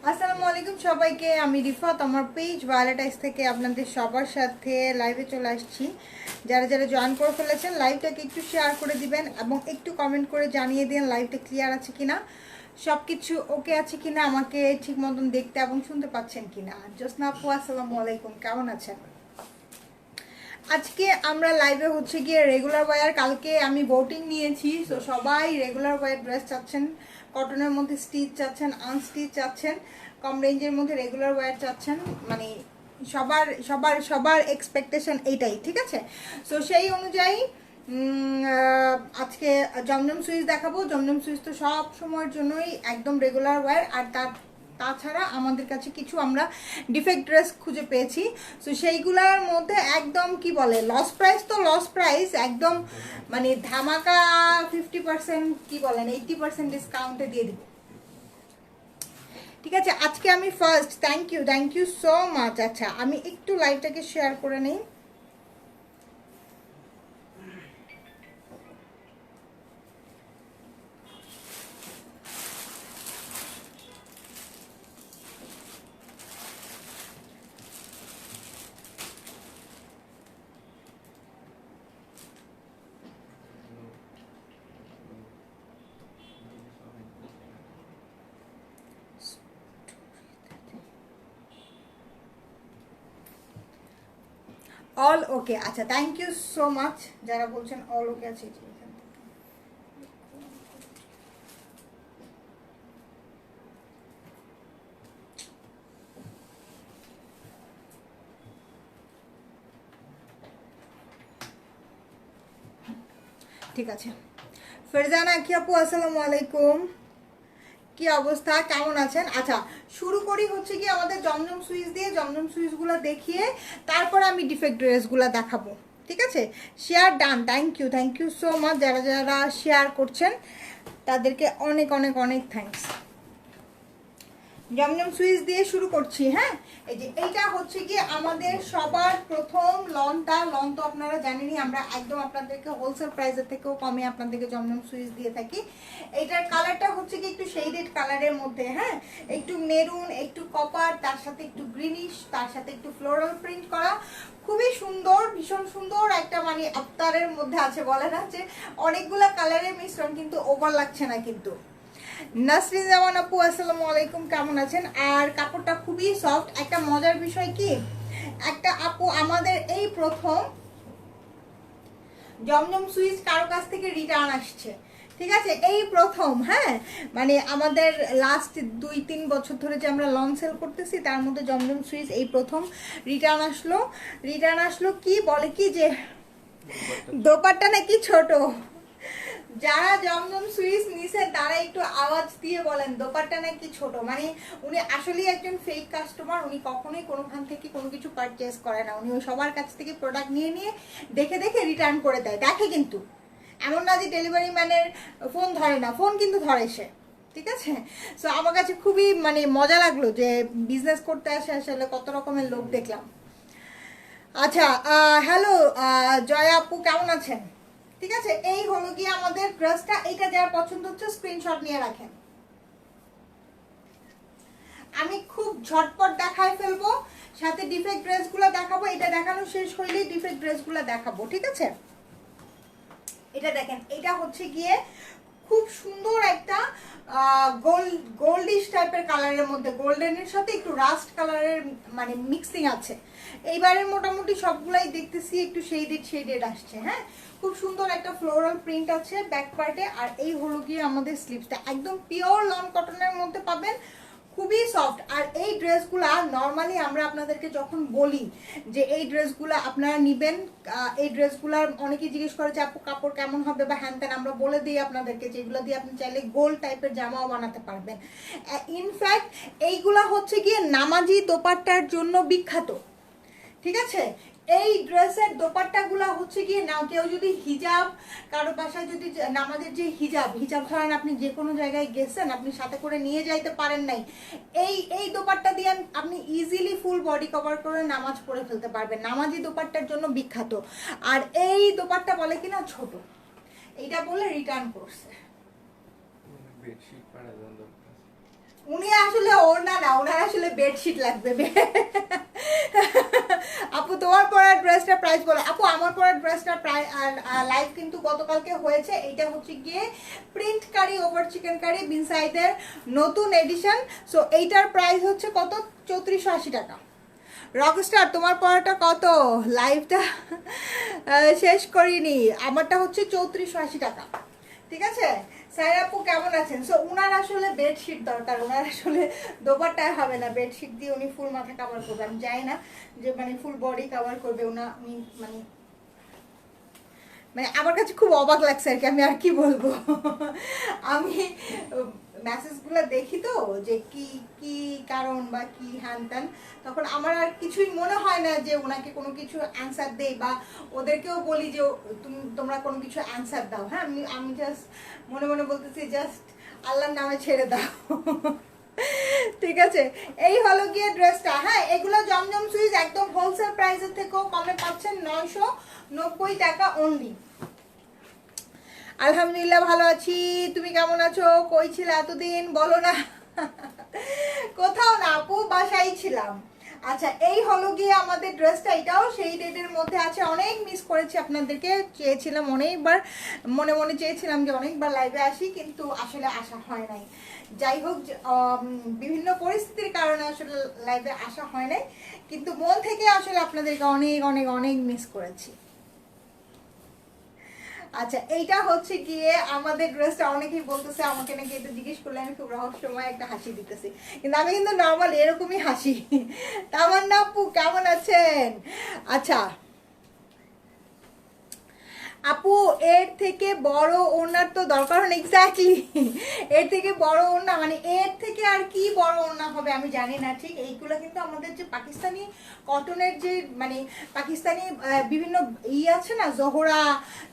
আসসালামু আলাইকুম সবাইকে, আমি রিফাত আমার পেজ ভায়োলেটাইস থেকে আপনাদের সবার সাথে লাইভে চলে আসছি। যারা যারা জয়েন করে ফেলেছেন লাইভটাকে একটু শেয়ার করে দিবেন এবং একটু কমেন্ট করে জানিয়ে দিন লাইভটা ক্লিয়ার আছে কিনা, সব কিছু ওকে আছে কিনা, আমাকে ঠিক মতন দেখতে এবং শুনতে পাচ্ছেন কিনা। জোসনা আপু আসসালামু আলাইকুম, কেমন আছেন? আজকে আমরা লাইভে হচ্ছে গিয়ে রেগুলার ওয়্যার, কালকে আমি ভোটিং নিয়েছি, তো সবাই রেগুলার ওয়্যার ড্রেস চাচ্ছেন, কটনের মধ্যে স্টিচ চাচ্ছেন, আনস্টিচ চাচ্ছেন, কম রেঞ্জের মধ্যে রেগুলার ওয়্যার চাচ্ছেন, মানে সবার সবার সবার এক্সপেকটেশন এইটাই, ঠিক আছে? সো সেই অনুযায়ী আজকে জমজম সুইচ দেখাবো। জমজম সুইচ তো সব সময়ের জন্যই একদম রেগুলার ওয়্যার, আর তাছাড়া আমাদের কাছে কিছু আমরা ডিফেক্ট ড্রেস খুঁজে পেয়েছি। সো সেইগুলোর মধ্যে একদম কি বলে লস প্রাইস, তো লস প্রাইস একদম মানে ধামাকা 50% কি বলেন 80% ডিসকাউন্টে দিয়ে দিব, ঠিক আছে? আজকে আমি first thank you so much. আচ্ছা আমি একটু লাইভটাকে শেয়ার করে নিই। অল ওকে, আচ্ছা থ্যাংক ইউ সো মাচ যারা বলছেন অল ওকে আছে। ঠিক আছে, ফেরজানা কি আপু আসসালামু আলাইকুম, কি অবস্থা, কেমন আছেন? আচ্ছা শুরু করি হচ্ছে কি আমাদের জমজম সুইচ দিয়ে, জমজম সুইচগুলো দেখিয়ে তারপর আমি ডিফেক্ট ড্রেসগুলো দেখাবো, ঠিক আছে? Share done, thank you so much যারা যারা শেয়ার করছেন তাদেরকে অনেক অনেক অনেক থ্যাঙ্কস। জমজম সুইচ দিয়ে শুরু করছি। হ্যাঁ, এই যে এইটা হচ্ছে কি আমাদের সবার প্রথম লনটা, লন তো আপনারা জানেনই, আমরা একদম আপনাদেরকে হোলসেল প্রাইসের থেকেও কমে আপনাদেরকে জমজম সুইচ দিয়ে থাকি। এইটার কালারটা হচ্ছে কি একটু শেডেড কালারের মধ্যে, হ্যাঁ, একটু মেরুন, একটু কপার, তার সাথে একটু গ্রিনিশ, তার সাথে একটু ফ্লোরাল প্রিন্ট করা, খুবই সুন্দর, ভীষণ সুন্দর একটা মানে আফতারের মধ্যে আছে, বলে না যে অনেকগুলা কালারের মিশ্রণ, কিন্তু ওভার লাগছে না কিন্তু। নাসরিন জামান আপু আসসালামু আলাইকুম, কেমন আছেন? আর কাপড়টা খুবই সফট। একটা মজার বিষয় কি, একটা আপু আমাদের এই প্রথম জমজম সুইচ কারো কাছ থেকে রিটার্ন আসছে, ঠিক আছে? এই প্রথম, হ্যাঁ, মানে আমাদের লাস্ট 2-3 বছর ধরে যে আমরা লঞ্চ সেল করতেছি তার মধ্যে জমজম সুইচ এই প্রথম রিটার্ন আসলো কি বলে কি যে দোপাট্টা নাকি ছোট। যারা জমজম সুইচ নিছেন তারা একটু আওয়াজ দিয়ে বলেন দোপাট্টা নাকি ছোট। মানে উনি আসলেই একজন ফেক কাস্টমার, উনি কখনোই কোনোখান থেকে কোনো কিছু পারচেস করে না, উনি ওই সবার কাছ থেকে প্রোডাক্ট নিয়ে নিয়ে দেখে দেখে রিটার্ন করে দেয়, দেখে কিন্তু এমন না যে ডেলিভারি ম্যানের ফোন ধরে না, ফোন কিন্তু ধরে সে, ঠিক আছে? সো আমার কাছে খুবই মানে মজা লাগলো যে বিজনেস করতে আসে আসলে কত রকমের লোক দেখলাম। আচ্ছা হ্যালো জয়া আপু, কেমন আছেন? ঠিক আছে, এই হলো গিয়ে আমাদের ড্রেসটা। এটা যার পছন্দ হচ্ছে স্ক্রিনশট নিয়ে রাখেন। আমি খুব ঝটপট দেখায় ফেলবো, সাথে ডিফেক্ট ড্রেসগুলো দেখাবো। এটা দেখানো শেষ হইলেই ডিফেক্ট ড্রেসগুলো দেখাবো, ঠিক আছে? এটা দেখেন, এটা হচ্ছে গিয়ে খুব সুন্দর একটা গোল্ডিশ টাইপের কালারের মধ্যে, গোল্ডেনের সাথে একটু রাস্ট কালারের মানে মিক্সিং আছে। এইবারের মোটামুটি সবগুলাই দেখতেছি একটু শেডেড আসছে। হ্যাঁ, খুব সুন্দর একটা ফ্লোরাল প্রিন্ট আছে ব্যাক পার্টে। আর এই হলো গিয়ে আমাদের স্লিভসটা একদম পিওর লন কটনের মধ্যে পাবেন, খুবই সফট। আর এই ড্রেসগুলা নর্মালি আমরা আপনাদেরকে যখন বলি যে এই ড্রেসগুলো আপনারা নেবেন, এই ড্রেসগুলার অনেকেই জিজ্ঞেস করে যে আপু কাপড় কেমন হবে বা হ্যান ত্যান, আমরা বলে দিই আপনাদেরকে যেগুলো দিয়ে আপনি চাইলে গোল টাইপের জামাও বানাতে পারবেন। ইনফ্যাক্ট এইগুলা হচ্ছে গিয়ে নামাজি দোপাট্টার জন্য বিখ্যাত, ঠিক আছে? এই ড্রেসের দোপাট্টাগুলো হচ্ছে গিয়ে নাও, কেউ যদি হিজাব, কারো বাসায় যদি নামাজের যে হিজাব ধরেন আপনি যে কোনো জায়গায় গেছেন, আপনি সাথে করে নিয়ে যাইতে পারেন নাই, এই দোপাট্টা দিয়ে আপনি ইজিলি ফুল বডি কভার করে নামাজ পড়ে ফেলতে পারবেন। নামাজি দোপাট্টার জন্য বিখ্যাত। আর এই দোপাট্টা বলে কিনা ছোট, এইটা বলে রিটার্ন করছে। উনি আসলে আসলে ওড়না না, ওনার আসলে বেডশিট লাগবে। আপু তোমার পরার ড্রেসটার প্রাইস বলো। আপু আমার পরার ড্রেসটার প্রাইস লাইভ কিন্তু গতকালকে হয়েছে। এটা হচ্ছে গিয়ে প্রিন্ট কারি ওভার চিকেন কারি বিনসাইডের নতুন এডিশন। সো এইটার প্রাইস হচ্ছে কত? 3480 টাকা। রকস্টার তোমার পড়াটা কত? লাইভটা শেষ করিনি, আমারটা হচ্ছে 3480 টাকা। ঠিক আছে, স্যার আপু কেমন আছেন? সো উনার আসলে বেডশিট দরকার, উনার আসলে দোপাট্টায় হবে না, বেডশিট দিয়ে উনি ফুল মাথা কভার করবে। আমি জানি না যে মানে ফুল বডি কভার করবে উনি, মানে মানে আমার কাছে খুব অবাক লাগছে আর কি, আমি আর কি বলবো। আমি মেসেজগুলো দেখি তো যে কি কি কারণ বা কি হ্যান ত্যান, তখন আমার আর কিছুই মনে হয় না যে ওনাকে কোনো কিছু অ্যান্সার দেই বা ওদেরকেও বলি যে তোমরা কোনো কিছু অ্যান্সার দাও। হ্যাঁ, আমি জাস্ট মনে মনে বলতেছি জাস্ট আল্লাহর নামে ছেড়ে দাও। ঠিক আছে, এই হলো গিয়ে ড্রেসটা। হ্যাঁ, এগুলো জমজম সুইজ একদম হোলসেল প্রাইসের থেকেও কমে পাচ্ছেন, 990 টাকা অনলি। আলহামদুলিল্লাহ ভালো আছি, তুমি কেমন আছো? কই ছিলে এতদিন বলো না? কোথাও না আপু, বাসায় ছিলাম। আচ্ছা, এই হলো গিয়ে আমাদের ড্রেসটা, এটাও সেই ডেটের মধ্যে আছে। অনেক মিস করেছি আপনাদেরকে, চেয়েছিলাম অনেকবার, মনে মনে চেয়েছিলাম যে অনেকবার লাইভে আসি, কিন্তু আসলে আসা হয় নাই। যাই হোক, বিভিন্ন পরিস্থিতির কারণে আসলে লাইভে আসা হয় নাই, কিন্তু মন থেকে আসলে আপনাদেরকে অনেক অনেক অনেক মিস করেছি। আচ্ছা, এইটা হচ্ছে গিয়ে আমাদের ড্রেসটা। অনেকেই বলতেছে আমাকে নাকি এটা জিজ্ঞেস করলে আমি খুব রহস্যময় একটা হাসি দিতেছি, কিন্তু আমি কিন্তু নর্মাল এরকমই হাসি। তামান্না আপু কেমন আছেন? আচ্ছা আপু, এর থেকে বড় ওড়নার তো দরকার হয় না। এক্স্যাক্টলি, এর থেকে বড় ওড়না মানে এর থেকে আর কি বড় ওড়না হবে আমি জানি না। ঠিক, এইগুলো কিন্তু আমাদের যে পাকিস্তানি কটনের যে মানে পাকিস্তানি বিভিন্ন আছে না, জোহরা,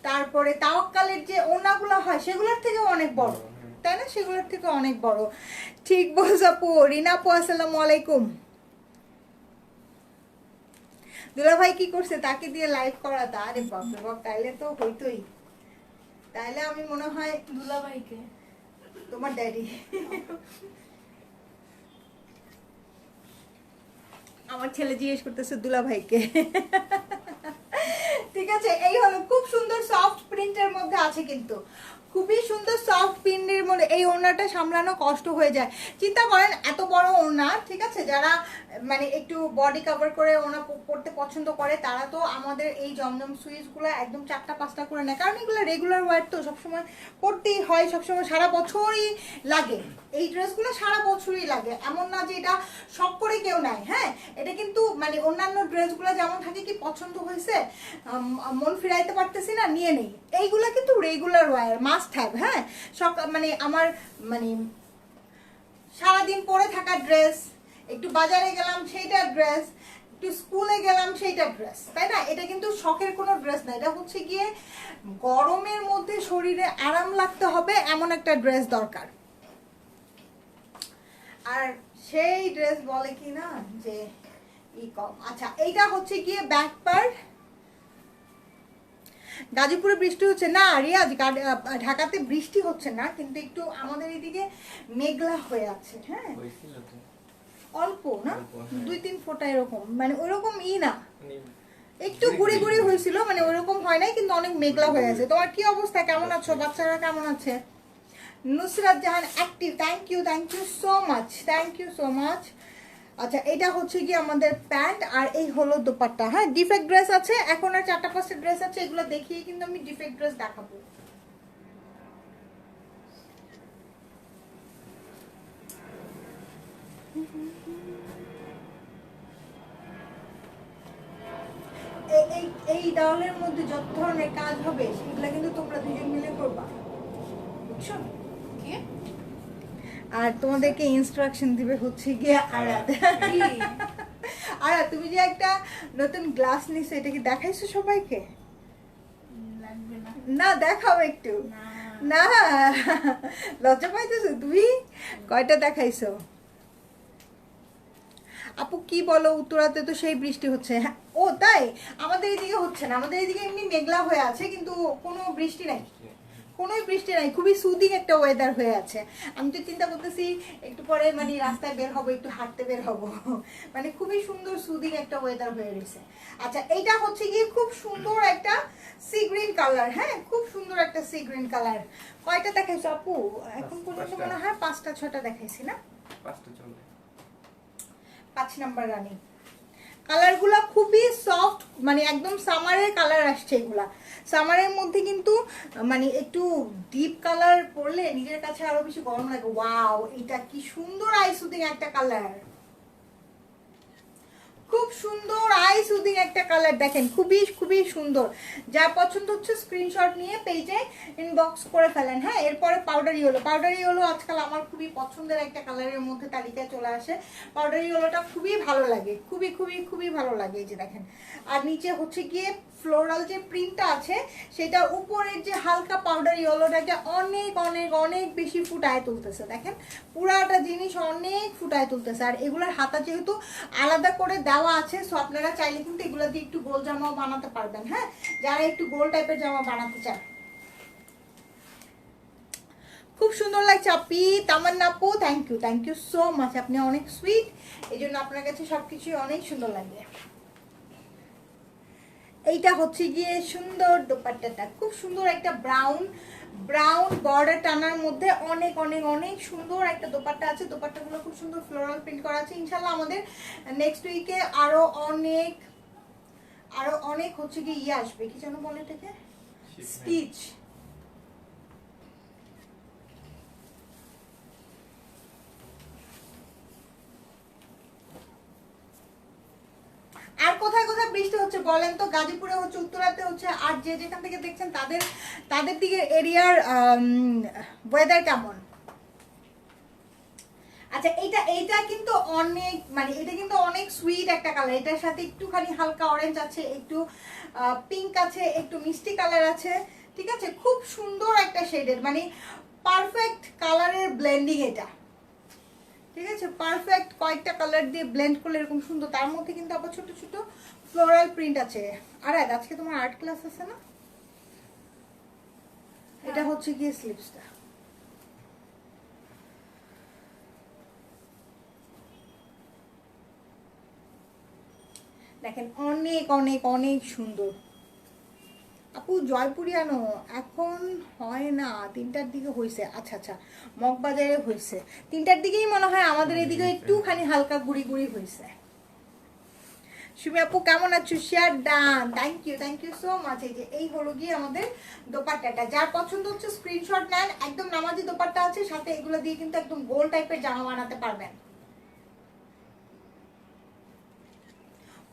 তারপরে তাওয়াক্কালের যে ওড়নাগুলো হয় সেগুলোর থেকে অনেক বড়, তাই না? সেগুলোর থেকে অনেক বড়। ঠিক বলছ আপু। রিনা আপু আসসালামু আলাইকুম। দুলা ভাই কি করছে? তাকে দিয়ে লাইভ করাতা? আরে বাপরে বাপ, তাইলে তো হইতোই। তাইলে আমি মনে হয় দুলা ভাইকে, তোমার ড্যাডি, আমার ছেলে জিজ্ঞেস করতেছে দুলা ভাইকে। ঠিক আছে, এই হলো খুব সুন্দর সফট প্রিন্টের মধ্যে আছে, কিন্তু খুবই সুন্দর সফট প্রিন্টের মধ্যে। এই ওড়নাটা সামলানো কষ্ট হয়ে যায়। চিন্তা করেন এত বড় ওড়না, ঠিক আছে, যারা মানে একটু বডি কভার করে ওড়না পরতে পছন্দ করে তারা তো আমাদের এই জমজম সুইচগুলো একদম 4টা-5টা করে নেয়, কারণ এগুলো রেগুলার ওয়ার তো সবসময় পরতেই হয়, সবসময় সারা বছরই লাগে। এই ড্রেসগুলো সারা বছরই লাগে, এমন না যে এটা শখ করে কেউ নেয়। হ্যাঁ, এটা কিন্তু মানে অন্যান্য ড্রেসগুলো যেমন থাকে কি পছন্দ হয়েছে, মন ফিরাইতে পারতেছি না, নিয়ে নেই। এইগুলো কিন্তু রেগুলার ওয়ার, মাস্ট হ্যাভ। হ্যাঁ, মানে আমার মানে সারাদিন পরে থাকা ড্রেস, একটু বাজারে গেলাম সেইটা ড্রেস, একটু স্কুলে গেলাম সেইটা ড্রেস, তাই না? এটা কিন্তু শখের কোনো ড্রেস না, এটা হচ্ছে গিয়ে গরমের মধ্যে শরীরে আরাম লাগতে হবে এমন একটা ড্রেস দরকার। আর সেই ড্রেস বলে কি না যে ই কম। আচ্ছা, এইটা হচ্ছে গিয়ে ব্যাক পার্ট। গাজীপুরে বৃষ্টি হচ্ছে না রিয়াজ, ঢাকাতে বৃষ্টি হচ্ছে না, কিন্তু একটু আমাদের এদিকে মেঘলা হয়ে আছে। হ্যাঁ, অল্প না, 2-3 ফোঁটা এরকম, মানে ওইরকম না, একটু গুড়ি গুড়ি হয়েছিল, মানে ওইরকম হয় নাই, কিন্তু অনেক মেঘলা হয়ে আছে। তোমার কি অবস্থা, কেমন আছো? বাচ্চারা কেমন আছে? Nusrat Jahan active, thank you so much, thank you so much. আচ্ছা, এটা হচ্ছে কি আমাদের প্যান্ট, আর এই হলো দোপাট্টা। হ্যাঁ, ডিফেক্ট ড্রেস আছে এখন, আর 4টা-5টা ড্রেস আছে, এগুলো দেখিয়ে কিন্তু আমি ডিফেক্ট ড্রেস দেখাবো। এই ডাউনের মধ্যে যত ধরনের কাজ হবে সেগুলো কিন্তু তোমরা দুজন মিলে করবা, বুঝছো? কি? আর তোমাদেরকে ইনস্ট্রাকশন দিবে হচ্ছে গিয়ে আরাত। আরাত, তুমি যে একটা নতুন গ্লাস নিছো, এটা কি দেখাইছো সবাইকে? লাগবে না। না, দেখাও একটু। না, লজ্জা পাইতেছো তুমি? কয়টা দেখাইছো? আপু কি বলো, উত্তরাতে তো সেই বৃষ্টি হচ্ছে। হ্যাঁ, ও তাই? আমাদের এদিকে হচ্ছে না, আমাদের এদিকে এমনি মেঘলা হয়ে আছে, কিন্তু কোনো বৃষ্টি নাই, কোনোই বৃষ্টি নাই, খুবই সুদিং একটা ওয়েদার হয়ে আছে। আমি তো চিন্তা করতেছি একটু পরে মানে রাস্তায় বের হবো, একটু হাঁটতে বের হবো। মানে খুবই সুন্দর সুদিং একটা ওয়েদার হয়ে রয়েছে। আচ্ছা, এইটা হচ্ছে গিয়ে খুব সুন্দর একটা সি গ্রিন কালার। হ্যাঁ, খুব সুন্দর একটা সি গ্রিন কালার। কয়টা দেখাইছো আপু এখন পর্যন্ত? মনে হয় 5টা 6টা দেখাইছি না? 5টা চলবে। 5 নাম্বার রানী। কালারগুলো খুবই সফট, মানে একদম সামারের কালার আসছে এগুলা। সামারের মধ্যে কিন্তু মানে একটু ডিপ কালার পরলে নিজের কাছে আরো বেশি গরম লাগে। ওয়াও, এটা কি সুন্দর আই সুদিং একটা কালার, খুব সুন্দর আই সুদিং একটা কালার। দেখেন খুবই খুবই সুন্দর। যার পছন্দ হচ্ছে স্ক্রিনশট নিয়ে পেজে ইনবক্স করে ফেলেন। হ্যাঁ, এরপরে পাউডারি ইয়েলো। পাউডারি ইয়েলো আজকাল আমার খুবই পছন্দের একটা কালারের মধ্যে তালিকায় চলে আসে। পাউডারি ইয়েলোটা খুবই ভালো লাগে, খুবই খুবই খুবই ভালো লাগে। এই যে দেখেন, আর নিচে হচ্ছে গিয়ে ফ্লোরাল যে প্রিন্টটা আছে সেটা উপরের যে হালকা পাউডার ইয়েলোটাকে অনেক অনেক অনেক বেশি ফুটায় তুলতেছে। দেখেন পুরাটা জিনিস অনেক ফুটায় তুলতেছে। আর এগুলোর হাতা যেহেতু আলাদা করে দেওয়া আছে, সো আপনারা চাইলে কিন্তু এগুলো দিয়ে একটু গোল জামাও বানাতে পারবেন। হ্যাঁ, যারা একটু গোল টাইপের জামা বানাতে চান। খুব সুন্দর লাগছে আপি। তামান্না আপু, থ্যাংক ইউ সো মাচ। আপনি অনেক সুইট, এই জন্য আপনার কাছে সবকিছুই অনেক সুন্দর লাগে। এইটা হচ্ছে গিয়ে সুন্দর দোপাট্টাটা, খুব সুন্দর একটা ব্রাউন বর্ডার টানার মধ্যে অনেক অনেক অনেক সুন্দর একটা দোপাট্টা আছে। দোপাট্টাগুলো খুব সুন্দর ফ্লোরাল প্রিন্ট করা আছে। ইনশাল্লাহ আমাদের নেক্সট উইকে আরো অনেক হচ্ছে গিয়ে ইয়ে আসবে, কি যেন বলে এটাকে, স্টিচ। আর কোথায় কোথায় বৃষ্টি হচ্ছে বলেন তো? গাজীপুরে হচ্ছে, উত্তরাতে হচ্ছে, আর যে যেখান থেকে দেখছেন তাদের দিকে এরিয়ার ওয়েদার কেমন? আচ্ছা, এইটা কিন্তু অনেক মানে এটা কিন্তু অনেক সুইট একটা কালার। এটার সাথে একটুখানি হালকা অরেঞ্জ আছে, একটু পিঙ্ক আছে, একটু মিষ্টি কালার আছে। ঠিক আছে, খুব সুন্দর একটা শেডের, মানে পারফেক্ট কালারের ব্লেন্ডিং এটা। ঠিক আছে, পারফেক্ট কয়েকটা কালার দিয়ে ব্লেন্ড করলে এরকম সুন্দর। তার মধ্যে কিন্তু আবার ছোট ছোট ফ্লোরাল প্রিন্ট আছে। আর আজকে তোমার আর্ট ক্লাস আছে না? এটা হচ্ছে গিয়ে স্লিপসটা। দেখেন অনেক অনেক অনেক সুন্দর। আপু জয়পুরিয়ানো এখন হয় না, 3টার দিকে হয়েছে। আচ্ছা আচ্ছা, মগবাজারে হয়েছে 3টার দিকেই মনে হয়। আমাদের এদিকে একটুখানি হালকা গুড়ি গুড়ি হয়েছে। সুমি আপু কেমন আছো? Share done, thank you so much. এই হলো গিয়ে আমাদের দোপাট্টাটা। যার পছন্দ হচ্ছে স্ক্রিনশট নেন। একদম নামাজি দোপাট্টা আছে, সাথে এগুলো দিয়ে কিন্তু একদম গোল টাইপের জামা বানাতে পারবেন।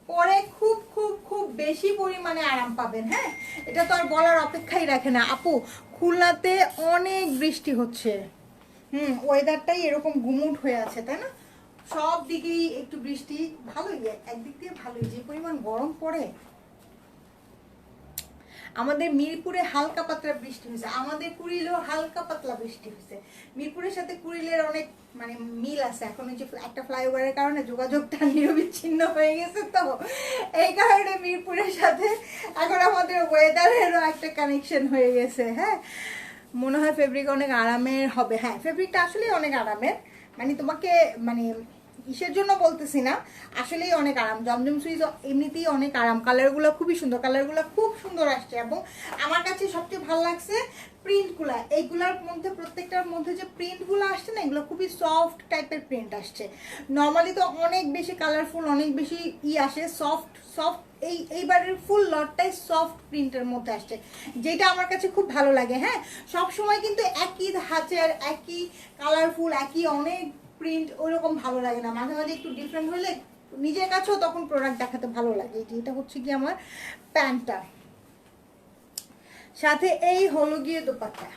পরে খুব খুব খুব বেশি পরিমাণে আরাম পাবেন। হ্যাঁ, এটা তো আর বলার অপেক্ষাই রাখে না। আপু খুলনাতে অনেক বৃষ্টি হচ্ছে। ওয়েদারটাই এরকম গুমুট হয়ে আছে, তাই না? সব দিকেই একটু বৃষ্টি। ভালোই, একদিক দিয়ে ভালোই, যে পরিমাণ গরম পড়ে। আমাদের মিরপুরে হালকা পাতলা বৃষ্টি হয়েছে, আমাদের কুড়িলেও হালকা পাতলা বৃষ্টি হয়েছে। মিরপুরের সাথে কুড়িলের অনেক মানে মিল আছে। এখন ওই যে একটা ফ্লাইওভারের কারণে যোগাযোগটা নিরবিচ্ছিন্ন হয়ে গেছে, তো এই কারণে মিরপুরের সাথে এখন আমাদের ওয়েদারেরও একটা কানেকশন হয়ে গেছে। হ্যাঁ, মনে হয় ফেব্রিক অনেক আরামের হবে। হ্যাঁ, ফেব্রিকটা আসলেই অনেক আরামের। মানে তোমাকে মানে ইসের জন্য বলতেছি না, আসলেই অনেক আরাম। জমজম সুইচ এমনিতেই অনেক আরাম। কালারগুলো খুবই সুন্দর, কালারগুলো খুব সুন্দর আসছে। এবং আমার কাছে সবচেয়ে ভালো লাগছে প্রিন্টগুলো। এইগুলোর মধ্যে প্রত্যেকটার মধ্যে যে প্রিন্টগুলো আসছে না, এগুলো খুবই সফট টাইপের প্রিন্ট আসছে। নর্মালি তো অনেক বেশি কালারফুল, অনেক বেশি আসে সফট। এইবারের ফুল লটটাই সফট প্রিন্টের মধ্যে আসছে, যেটা আমার কাছে খুব ভালো লাগে। হ্যাঁ, সব সময় কিন্তু একই ধাঁচের, একই কালারফুল, একই অনেক প্রিন্ট ওইরকম ভালো লাগে না। মাঝে মাঝে একটু ডিফারেন্ট হলে নিজের কাছেও তখন প্রোডাক্ট দেখাতে ভালো লাগে। এটা হচ্ছে কি আমার প্যান্টটা, সাথে এই হলো গিয়ে দোপাট্টা।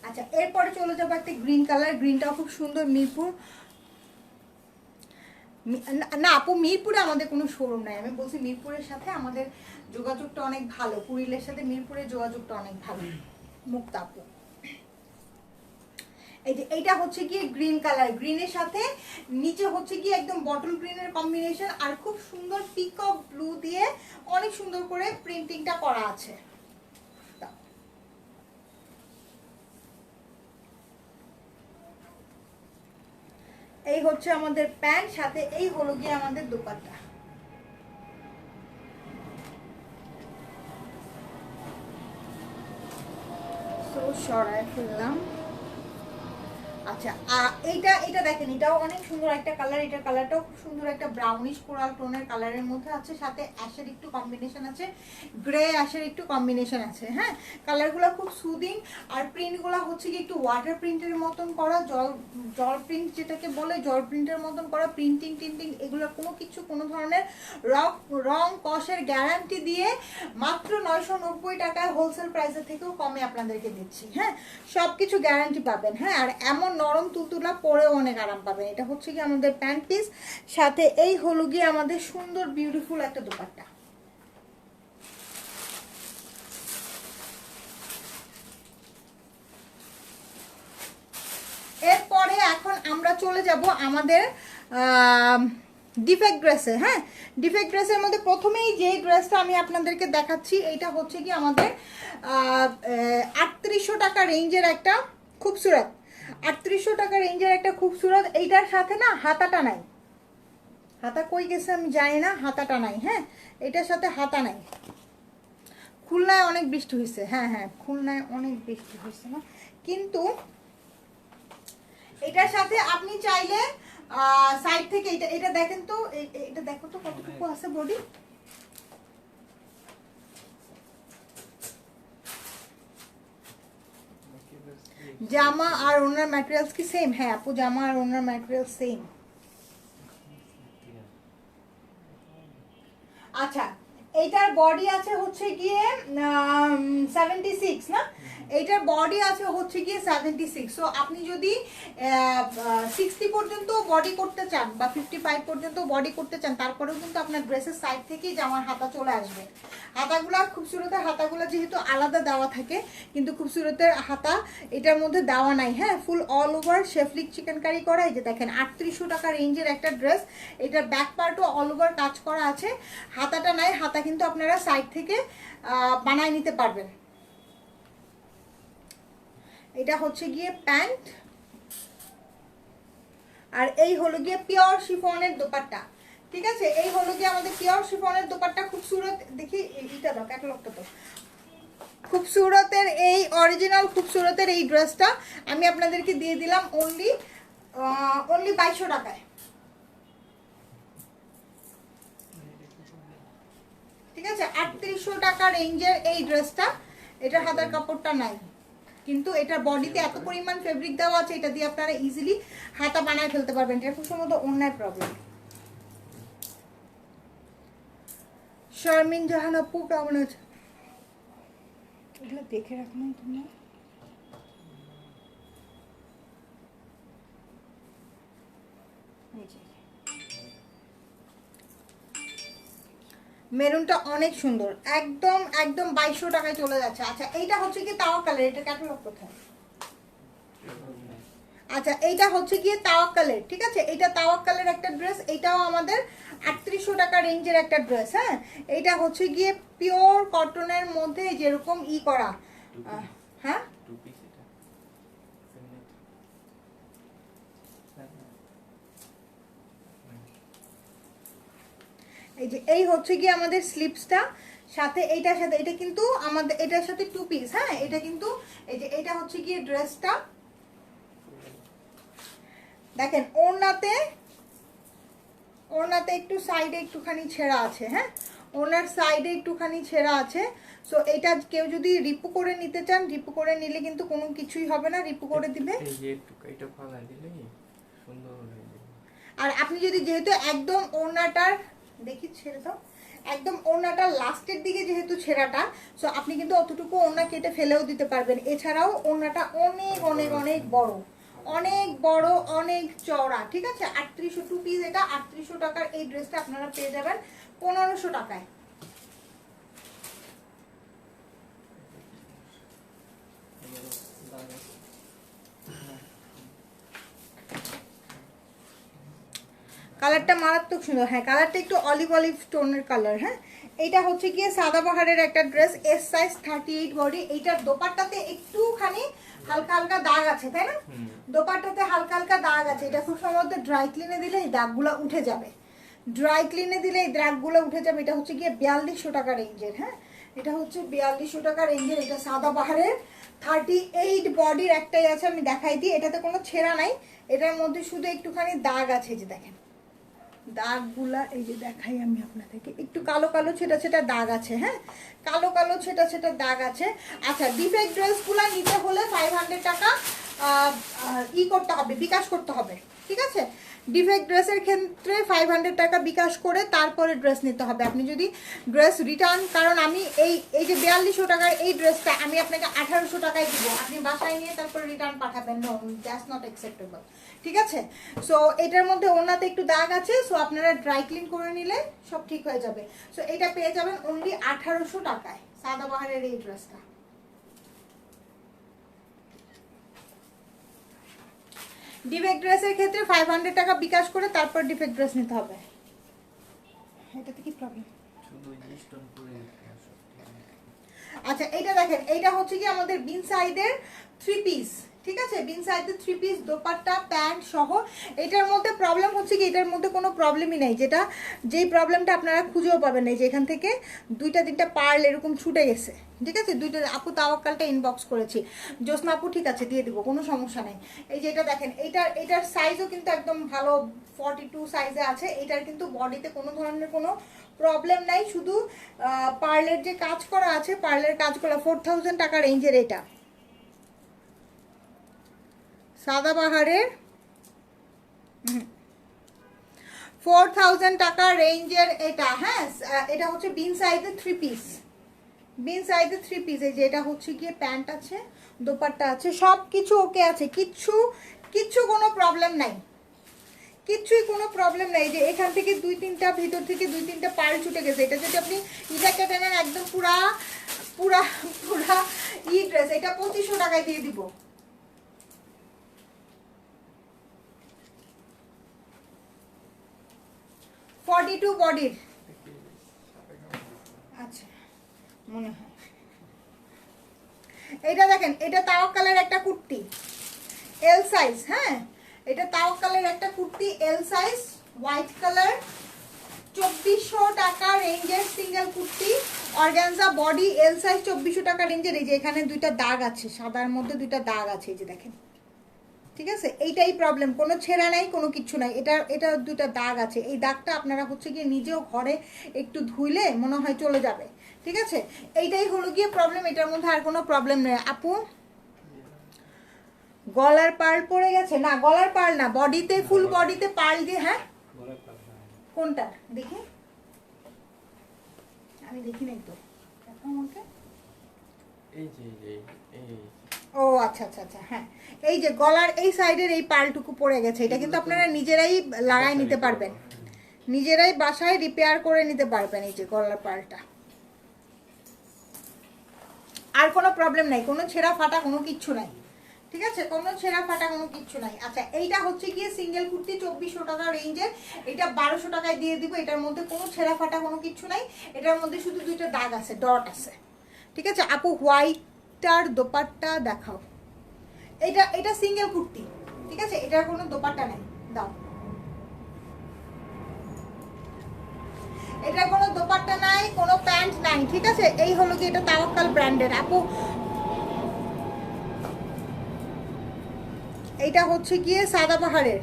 আচ্ছা, এরপরে চলে যাবো একটা গ্রিন কালার। গ্রিনটাও খুব সুন্দর। মিরপুর না আপু, মিরপুরে আমাদের কোনো শোরুম নাই। আমি বলছি মিরপুরের সাথে আমাদের যোগাযোগটা অনেক ভালো। কুড়িলের সাথে মিরপুরের যোগাযোগটা অনেক ভালো। মুক্তা আপু, এই যে এইটা হচ্ছে কি গ্রিন কালার, গ্রিনের সাথে নিচে হচ্ছে কি একদম বটল গ্রিনের কম্বিনেশন, আর খুব সুন্দর পিকক ব্লু দিয়ে অনেক সুন্দর করে প্রিন্টিংটা করা আছে। এই হচ্ছে আমাদের প্যান্ট, সাথে এই হলো গিয়ে আমাদের দোপাট্টা। তো সরাই ফেললাম। আচ্ছা, এইটা দেখেন, এটাও অনেক সুন্দর একটা কালার, এটার কালারটাও খুব সুন্দর একটা ব্রাউনিশ কোরাল টোনের কালারের মধ্যে আছে, সাথে অ্যাশের একটু কম্বিনেশন আছে, গ্রে অ্যাশের একটু কম্বিনেশন আছে। হ্যাঁ, কালারগুলো খুব সুদিং, আর প্রিন্টগুলো হচ্ছে কি একটু ওয়াটার প্রিন্টের মতন করা, জল প্রিন্ট যেটাকে বলে, জল প্রিন্টের মতন করা, প্রিন্টিং টিন্টিং এগুলো কোনো ধরনের রং কষের গ্যারান্টি দিয়ে মাত্র 990 টাকায় হোলসেল প্রাইসের থেকেও কমে আপনাদেরকে দিচ্ছি। হ্যাঁ, সব কিছু গ্যারান্টি পাবেন। হ্যাঁ, আর এমন নরম তুলতুলা পরেও অনেক আরাম পাবেন। এটা হচ্ছে কি আমাদের প্যান্ট পিস, সাথে এই হলো গিয়ে আমাদের সুন্দর বিউটিফুল একটা দোপাট্টা। এরপরে এখন আমরা চলে যাব আমাদের ডিফেক্ট ড্রেসে। হ্যাঁ, ডিফেক্ট ড্রেসের মধ্যে প্রথমেই যে ড্রেসটা আমি আপনাদেরকে দেখাচ্ছি, এইটা হচ্ছে কি আমাদের 3800 টাকা রেঞ্জের একটা খুবসুরত, 3800 টাকা রেঞ্জের একটা খুবসুরত। এইটার সাথে না হাতাটা নাই, হাতা কই গেছে আমি জানি না, হাতাটা নাই। হ্যাঁ, এটার সাথে হাতা নাই। খুলনায় অনেক বৃষ্টি হয়েছে, হ্যাঁ হ্যাঁ খুলনায় অনেক বৃষ্টি হয়েছে না, কিন্তু এটার সাথে আপনি চাইলে সাইড থেকে এটা দেখেন তো, এটা দেখো তো কতটুকু আছে বডি। জামা আর ওনার ম্যাটেরিয়ালস কি সেম? হ্যাঁ আপু, জামা আর ওনার ম্যাটেরিয়াল সেম। আচ্ছা, এইটার বডি আছে হচ্ছে গিয়ে 76 না, এইটার বডি আছে হচ্ছে গিয়ে 76। সো আপনি যদি 60 পর্যন্ত বডি করতে চান বা 55 পর্যন্ত বডি করতে চান, তারপরেও কিন্তু আপনার ড্রেসের সাইড থেকেই জামার হাতা চলে আসবে। হাতাগুলা খুবসুরতের হাতাগুলা যেহেতু আলাদা দেওয়া থাকে, কিন্তু খুবসুরতের হাতা এটার মধ্যে দেওয়া নাই। হ্যাঁ, ফুল অল ওভার শেফলিক চিকেনকারি করা। এই যে দেখেন 3800 টাকা রেঞ্জের একটা ড্রেস, এটার ব্যাক পার্টও অল ওভার কাজ করা আছে, হাতাটা নাই, হাতা কিন্তু আপনারা সাইড থেকে বানায় নিতে পারবেন। এটা হচ্ছে গিয়ে প্যান্ট, আর এই হলো গিয়ে পিওর শিফনের দোপাট্টা। ঠিক আছে, এই হলো গিয়ে আমাদের পিওর শিফনের দোপাট্টা। খুবসুরত, দেখি এইটা দাও, ক্যাটালগটা তো। খুবসুরতের এই অরিজিনাল খুবসুরতের এই ড্রেসটা আমি আপনাদেরকে দিয়ে দিলাম অনলি 2200 টাকায়। ঠিক আছে, 3800 টাকা রেঞ্জের এই ড্রেসটা, এটা হাতার কাপড়টা নাই, কিন্তু এটার বডিতে এত পরিমাণ ফেব্রিক দেওয়া আছে, এটা দিয়ে আপনারা ইজিলি হাতা বানায় ফেলতে পারবেন। এটা খুব সম্ভবত অন্যায় প্রবলেম। শারমিন জাহান আপু কেমন আছে? এগুলো দেখে রাখো না তুমি। মেরুনটা অনেক সুন্দর, একদম একদম 2200 টাকায় চলে যাচ্ছে। আচ্ছা, এইটা হচ্ছে কি তাওয়াক্কালের, এটা ক্যাটালগ কোথায়? আচ্ছা, এইটা হচ্ছে গিয়ে তাওয়াক্কালের। ঠিক আছে, এটা তাওয়াক্কালের একটা ড্রেস, এটাও আমাদের 3800 টাকা রেঞ্জের একটা ড্রেস। হ্যাঁ, এটা হচ্ছে গিয়ে পিওর কটনের মধ্যে যেরকম ই করা। হ্যাঁ, এই যে এই হচ্ছে গিয়ে আমাদের স্লিপসটা, সাথে এইটার সাথে এটা কিন্তু আমাদের এটার সাথে 2 পিস। হ্যাঁ, এটা কিন্তু এই যে এটা হচ্ছে গিয়ে ড্রেসটা, দেখেন ওড়নাতে একটু সাইডে একটুখানি ছেঁড়া আছে। হ্যাঁ, ওনার সাইডে একটুখানি ছেঁড়া আছে। সো এটা কেউ যদি রিপু করে নিতে চান, রিপু করে নিলে কিন্তু কোনো কিছুই হবে না, রিপু করে দিবে। আর আপনি যদি যেহেতু একদম ওড়নাটার দেখি ছেড়ে দাও, একদম ওড়নাটার লাস্টের দিকে যেহেতু ছেঁড়াটা, সো আপনি কিন্তু অতটুকু ওড়না কেটে ফেলেও দিতে পারবেন। এছাড়াও ওড়নাটা অনেক অনেক অনেক বড়, অনেক বড়, অনেক চওড়া। ঠিক আছে, 3800 টু পিস, এটা 3800 টাকার এই ড্রেসটা আপনারা পেয়ে যাবেন 1500 টাকায়। কালারটা মারাত্মক সুন্দর। হ্যাঁ, কালারটা একটু অলিভ অলিভ টোনের কালার। হ্যাঁ, এটা হচ্ছে গিয়ে সাদাবাহারের একটা ড্রেস, এস সাইজ 38 বডি। এইটার দোপাট্টাতে একটুখানি হালকা হালকা দাগ আছে, তাই না? দোপাট্টাতে হালকা হালকা দাগ আছে। এটা খুব সম্ভবত ড্রাই ক্লিনে দিলে এই দাগগুলো উঠে যাবে, ড্রাই ক্লিনে দিলে এই দাগগুলো উঠে যাবে। এটা হচ্ছে গিয়ে 4200 টাকা রেঞ্জের। হ্যাঁ, এটা হচ্ছে 4200 টাকা রেঞ্জের। এটা সাদাবাহারের 38 বডির একটাই আছে, আমি দেখাই দিই। এটাতে কোনো ছেঁড়া নাই, এটার মধ্যে শুধু একটুখানি দাগ আছে, যে দেখেন দাগগুলা, এই যে দেখাই আমি আপনাদেরকে, একটু কালো কালো ছেটা ছেটা দাগ আছে। হ্যাঁ, কালো কালো ছেটা ছেটা দাগ আছে। আচ্ছা, ডিফেক্ট ড্রেসগুলা নিতে হলে 500 টাকা করতে হবে, বিকাশ করতে হবে। ঠিক আছে, ডিফেক্ট ড্রেসের ক্ষেত্রে 500 টাকা বিকাশ করে তারপরে ড্রেস নিতে হবে। আপনি যদি ড্রেস রিটার্ন, কারণ আমি এই যে 4200 টাকার এই ড্রেসটা আমি আপনাকে 1800 টাকায় দিব, আপনি বাসায় নিয়ে তারপরে রিটার্ন পাঠাবেন। No, that's not acceptable. ঠিক আছে, সো এটার মধ্যে ওনাতে একটু দাগ আছে, সো আপনারা ড্রাই ক্লিন করে নিলে সব ঠিক হয়ে যাবে। সো এটা পেয়ে যাবেন অনলি 1800 টাকায়, সাদাবাহারের এই ড্রেসটা। ডিফেক্ট ড্রেসের ক্ষেত্রে 500 টাকা বিকাশ করে তারপর ডিফেক্ট ড্রেস নিতে হবে। এটাতে কি প্রবলেম? আচ্ছা, এইটা দেখেন, এইটা হচ্ছে কি আমাদের বিন সাইডের 3 পিস। ঠিক আছে, বিন সাইডের 3 পিস, দোপাট্টা প্যান্ট সহ। এটার মধ্যে প্রবলেম হচ্ছে কি, এটার মধ্যে কোনো প্রবলেমই নেই, যেই প্রবলেমটা আপনারা খুঁজেও পাবেন না, যে এখান থেকে 2-3টা পার্ল এরকম ছুটে গেছে। ঠিক আছে, 2টা আপু তাওয়াক্কালটা ইনবক্স করেছি, জ্যোৎস্না আপু ঠিক আছে দিয়ে দিব, কোনো সমস্যা নেই। এই যে এটা দেখেন, এটার সাইজও কিন্তু একদম ভালো 42 সাইজে আছে। এটার কিন্তু বডিতে কোনো ধরনের কোনো প্রবলেম নাই, শুধু পার্লের যে কাজ করা আছে, পার্লের কাজগুলো 4000 টাকা রেঞ্জের। এটা সাদাবাহারের 4000 টাকা রেঞ্জের এটা। হ্যাঁ, এটা হচ্ছে বিন সাইজের 3 পিস, বিন সাইজের 3 পিস। এই যে এটা হচ্ছে গিয়ে প্যান্ট আছে, দোপাট্টা আছে, সব কিছু ওকে আছে, কিচ্ছু কোনো প্রবলেম নাই, কিচ্ছুই কোনো প্রবলেম নাই। যে এখান থেকে 2-3টা, ভিতর থেকে 2-3টা পার্ল ছুটে গেছে। এটা যদি আপনি ইটা কেটে নেন একদম পুরা পুরা পুরা ড্রেস, এটা 2500 টাকায় দিয়ে দিব। বডির। আচ্ছা, মনে হয় এটা দেখেন, এটা তাওয়াক্কালের একটা কুর্তি, এল সাইজ। হ্যাঁ, এটা তাওয়াক্কালের একটা kurti, L size, white colour, 2400 টাকা রেঞ্জের single kurti, organza body, L size, 2400 টাকা রেঞ্জের। এই যে এখানে 2টা দাগ আছে, সাদার মধ্যে 2টা দাগ আছে, এই যে দেখেন। ঠিক আছে, এইটাই প্রবলেম, কোনো ছেঁড়া নাই, কোনো কিছু নাই। এটা 2টা দাগ আছে, এই দাগটা আপনারা হচ্ছে গিয়ে নিজেও ঘরে একটু ধুইলে মনে হয় চলে যাবে। ঠিক আছে, এইটাই হলো গিয়ে প্রবলেম, এটার মধ্যে আর কোনো প্রবলেম নেই। আপু গলার পার্ল পড়ে গেছে? না, গলার পার্ল না, বডিতে, ফুল বডিতে পার্ল দিয়ে। হ্যাঁ, কোনটা দেখি, আমি দেখি নাই তো, আমাকে। ও আচ্ছা আচ্ছা আচ্ছা, হ্যাঁ, এই যে গলার এই সাইডের এই পার্লটুকু পড়ে গেছে। এটা কিন্তু আপনারা নিজেরাই লাগাই নিতে পারবেন, নিজেরাই বাসায় রিপেয়ার করে নিতে পারবেন। এই যে গলার পার্লটা, আর কোনো প্রবলেম নাই, কোনো ছেঁড়া ফাটা কোনো কিচ্ছু নাই। ঠিক আছে, কোনো ছেঁড়া ফাটা কোনো কিচ্ছু নাই। আচ্ছা, এইটা হচ্ছে গিয়ে সিঙ্গেল কুর্তি, 2400 টাকা রেঞ্জের। এটা 1200 টাকায় দিয়ে দিব। এটার মধ্যে কোনো ছেঁড়া ফাটা কোনো কিচ্ছু নাই, এটার মধ্যে শুধু 2টা দাগ আছে, ডট আছে। ঠিক আছে আপু, হোয়াইটটার দোপাট্টা দেখাও। এটা সিঙ্গেল কুর্তি। ঠিক আছে, এটার কোনো দোপাট্টা নাই, দাও। এটা কোনো দোপাট্টা নাই, কোনো প্যান্ট নাই। ঠিক আছে, এই হলো কি, এটা তাওয়াক্কাল ব্র্যান্ডের। আপু এটা হচ্ছে গিয়ে সাদাবাহারের,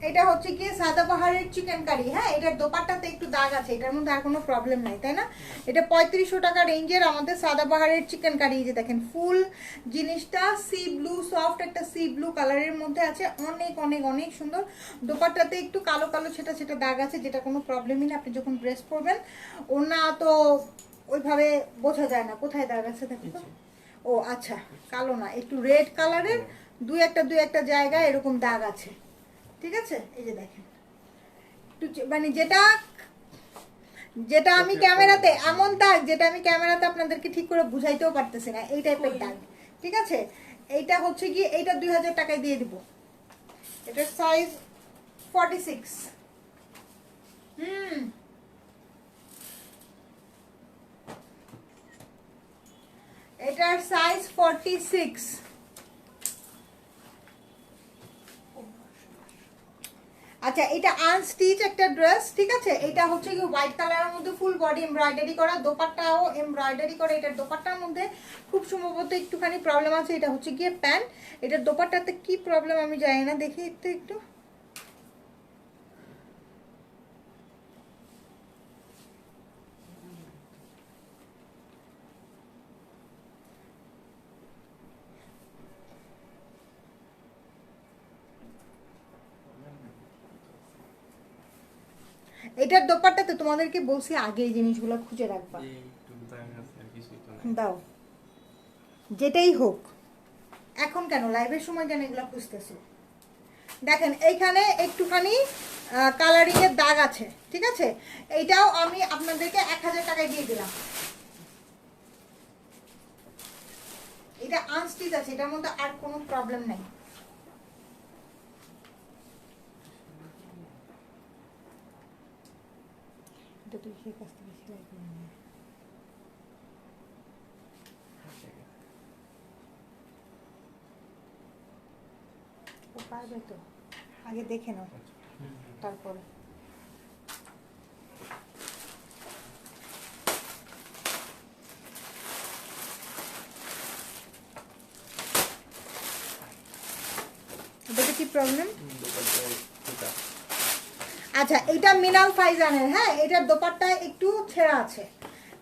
এটা হচ্ছে গিয়ে সাদাবাহারের চিকেন কারি। হ্যাঁ, এটার দোপাট্টাতে একটু দাগ আছে, এটার মধ্যে আর কোনো প্রবলেম নাই, তাই না? এটা 3500 টাকা রেঞ্জের আমাদের সাদাবাহারের চিকেন কারি। যে দেখেন, ফুল জিনিসটা সি ব্লু, সফট একটা সি ব্লু কালারের মধ্যে আছে, অনেক অনেক অনেক সুন্দর। দোপাট্টাতে একটু কালো কালো ছেটা ছেটা দাগ আছে, যেটা কোনো প্রবলেমই না। আপনি যখন ড্রেস পরবেন, ওনা তো ওইভাবে বোঝা যায় না কোথায় দাগ আছে। দেখো তো, ও আচ্ছা, কালো না, একটু রেড কালারের দুই একটা জায়গায় এরকম দাগ আছে। ঠিক আছে, এই যে দেখেন, মানে যেটা আমি ক্যামেরাতে এমন দাগ, যেটা আমি ক্যামেরাতে আপনাদেরকে ঠিক করে বুঝাইতেও পারতেছি না, এই টাইপের দাগ। ঠিক আছে, এইটা হচ্ছে কি, এইটা 2000 টাকায় দিয়ে দিব। এটার সাইজ 46। এটার সাইজ 46। আচ্ছা, এটা আনস্টিচ একটা ড্রেস, ঠিক আছে। এটা হচ্ছে কি হোয়াইট কালারের মধ্যে ফুল বডি এমব্রয়ডারি করা, দোপাট্টাও এমব্রয়ডারি করা। এটার দোপাট্টার মধ্যে খুব সম্ভবত একটুখানি প্রবলেম আছে। এটা হচ্ছে গিয়ে প্যান্ট। এটার দোপাট্টাতে কি প্রবলেম আমি জানি না, দেখি একটু একটু। এটার দোপাট্টাতে তোমাদেরকে বলছি আগে এই জিনিসগুলো খুঁজে রাখবা। দাও, যেটাই হোক, এখন কেন লাইভের সময় কেন এগুলো খুঁজতেছো? দেখেন এইখানে একটুখানি কালারিং এর দাগ আছে, ঠিক আছে। এইটাও আমি আপনাদেরকে 1000 টাকায় দিয়ে দিলাম। এটা আনস্টিচ আছে, এটার মধ্যে আর কোনো প্রবলেম নাই। ও পারবে তো, আগে দেখে নাও তারপরে। এটা কি প্রবলেম? আচ্ছা, এটা মিনাল ফাইজানের, হ্যাঁ। এটার দোপাট্টায় একটু ছেঁড়া আছে।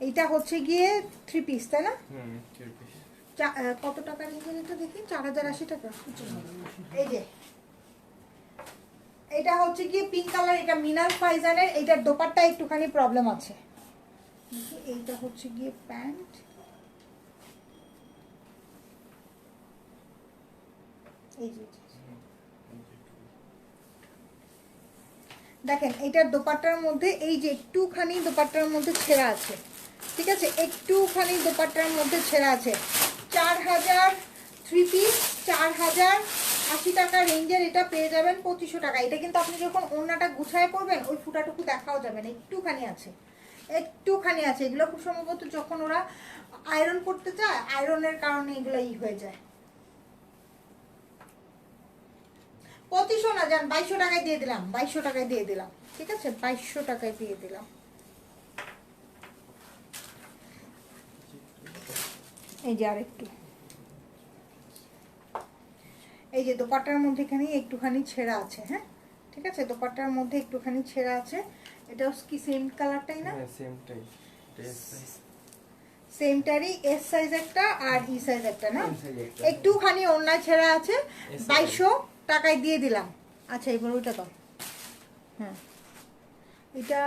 এটা হচ্ছে গিয়ে 3 পিস, তাই না? কত টাকা নিয়েছেন এটা দেখি? 4080 টাকা। এই যে এটা হচ্ছে গিয়ে পিঙ্ক কালার, এটা মিনাল ফাইজানের। এটার দোপাট্টা একটুখানি প্রবলেম আছে। দেখি, এইটা হচ্ছে গিয়ে প্যান্ট। এই যে দেখেন, এইটার দোপাট্টার মধ্যে এই যে একটুখানি দোপাট্টার মধ্যে ছেঁড়া আছে, ঠিক আছে। একটুখানি দোপাট্টার মধ্যে ছেঁড়া আছে। 4000 3 পিস, 4080 টাকা রেঞ্জের এটা পেয়ে যাবেন 2500 টাকা। এটা কিন্তু আপনি যখন ওড়নাটা গুছায় পরবেন ওই ফুটাটুকু দেখাও যাবে না, একটুখানি আছে, একটুখানি আছে। এগুলো খুব সম্ভবত যখন ওরা আয়রন করতে চায়, আয়রনের কারণে এগুলো হয়ে যায়। 2500 না, যান 2200 টাকায় দিয়ে দিলাম, 2200 টাকায় দিয়ে দিলাম, ঠিক আছে। 2200 টাকায় দিয়ে দিলাম। এই যে আরেকটু, এই যে দোপাট্টার মধ্যে এখানে একটুখানি ছেঁড়া আছে, হ্যাঁ, ঠিক আছে। দোপাট্টার মধ্যে একটুখানি ছেঁড়া আছে। এটাও কি সেম কালারটাই না? সেমটাই, সেমটারই এস সাইজ একটা আর ই সাইজ একটা, না? একটুখানি ওড়না ছেঁড়া আছে, 2200 টাকায় দিয়ে দিলাম। আচ্ছা, এবার ওইটা দাও। হ্যাঁ, এটা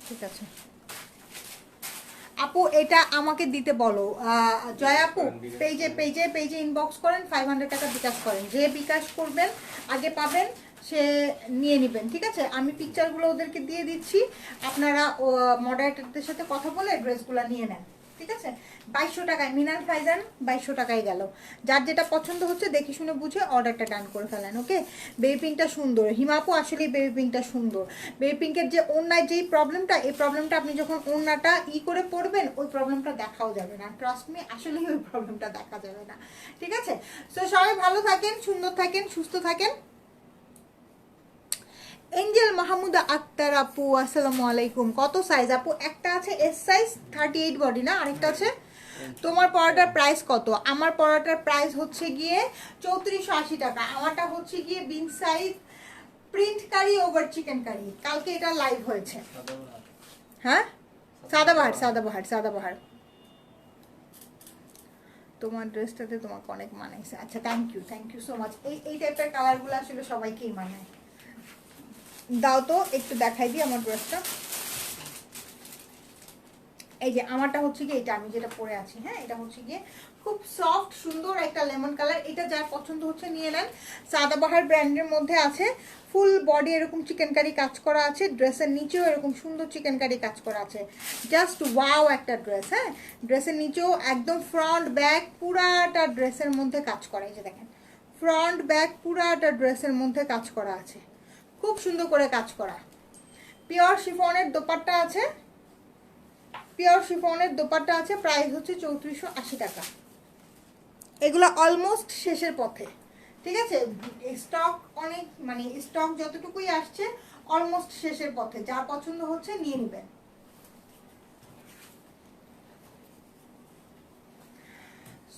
ঠিক আছে। আপু এটা আমাকে দিতে বলো, জয় আপু। পেজে পেজে পেজে ইনবক্স করেন, 500 টাকা বিকাশ করেন। যে বিকাশ করবেন আগে পাবেন, সে নিয়ে নেবেন, ঠিক আছে। আমি পিকচারগুলো ওদেরকে দিয়ে দিচ্ছি, আপনারা মডারেটরদের সাথে কথা বলে ড্রেসগুলো নিয়ে নেন, ঠিক আছে। 2200 টাকায় মিনাল ফাইজান, 2200 টাকায় গেল। যার যেটা পছন্দ হচ্ছে দেখে শুনে বুঝে অর্ডারটা ডান করে ফেলেন, ওকে। বেবি পিঙ্কটা সুন্দর, হিমাপু আসলে বেবি পিঙ্কটা সুন্দর। বেবি পিঙ্কের যে ওড়নায় যেই প্রবলেমটা, এই প্রবলেমটা আপনি যখন ওড়নাটা করে পড়বেন ওই প্রবলেমটা দেখাও যাবে না। ট্রাস্ট মি, আসলেই ওই প্রবলেমটা দেখা যাবে না, ঠিক আছে। সো সবাই ভালো থাকেন, সুন্দর থাকেন, সুস্থ থাকেন। এঞ্জেল মাহমুদা আক্তার আপু, আসসালামু আলাইকুম। কত সাইজ আপু? একটা আছে এস সাইজ 38 বডি, না? আরেকটা আছে। তোমার পরোটার প্রাইস কত? আমার পরোটার প্রাইস হচ্ছে গিয়ে 3480 টাকা। আমারটা হচ্ছে গিয়ে বিন সাইজ প্রিন্ট কারি ওভার চিকেন কারি। কালকে এটা লাইভ হয়েছে। হ্যাঁ, সাদাবাহার, সাদাবাহার, সাদাবাহার। তোমার ড্রেসটাতে তোমাকে অনেক মানাইছে। আচ্ছা, থ্যাংক ইউ সো মাচ। এই টাইপের কালারগুলো আসলে সবাইকেই মানায়। দাও তো একটু দেখাই দিই আমার ড্রেসটা। এই যে আমারটা হচ্ছে কি এটা আমি যেটা পরে আছি, হ্যাঁ এটা হচ্ছে গিয়ে খুব সফট সুন্দর একটা লেমন কালার। এটা যার পছন্দ হচ্ছে নিয়ে নেন। সাদাবাহার ব্র্যান্ডের মধ্যে আছে। ফুল বডি এরকম চিকেন কারি কাজ করা আছে, ড্রেসের নিচেও এরকম সুন্দর চিকেন কারি কাজ করা আছে। জাস্ট ওয়াও একটা ড্রেস। হ্যাঁ, ড্রেসের নিচেও একদম ফ্রন্ট ব্যাক পুরাটা ড্রেসের মধ্যে কাজ করা। এই যে দেখেন ফ্রন্ট ব্যাক পুরাটা ড্রেসের মধ্যে কাজ করা আছে, খুব সুন্দর করে কাজ করা। পিওর শিফনের দোপাট্টা আছে, পিওর শিফনের দোপাট্টা আছে। প্রাইস হচ্ছে 3480 টাকা। এগুলো অলমোস্ট শেষের পথে, ঠিক আছে? স্টক অনেক, মানে স্টক যতটুকুই আসছে অলমোস্ট শেষের পথে। যার পছন্দ হচ্ছে নিয়ে নেবেন।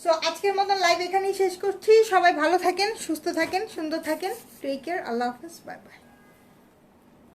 সো আজকের মতন লাইভ এখানেই শেষ করছি। সবাই ভালো থাকেন, সুস্থ থাকেন, সুন্দর থাকেন। Take care. আল্লাহ হাফেজ। Bye by.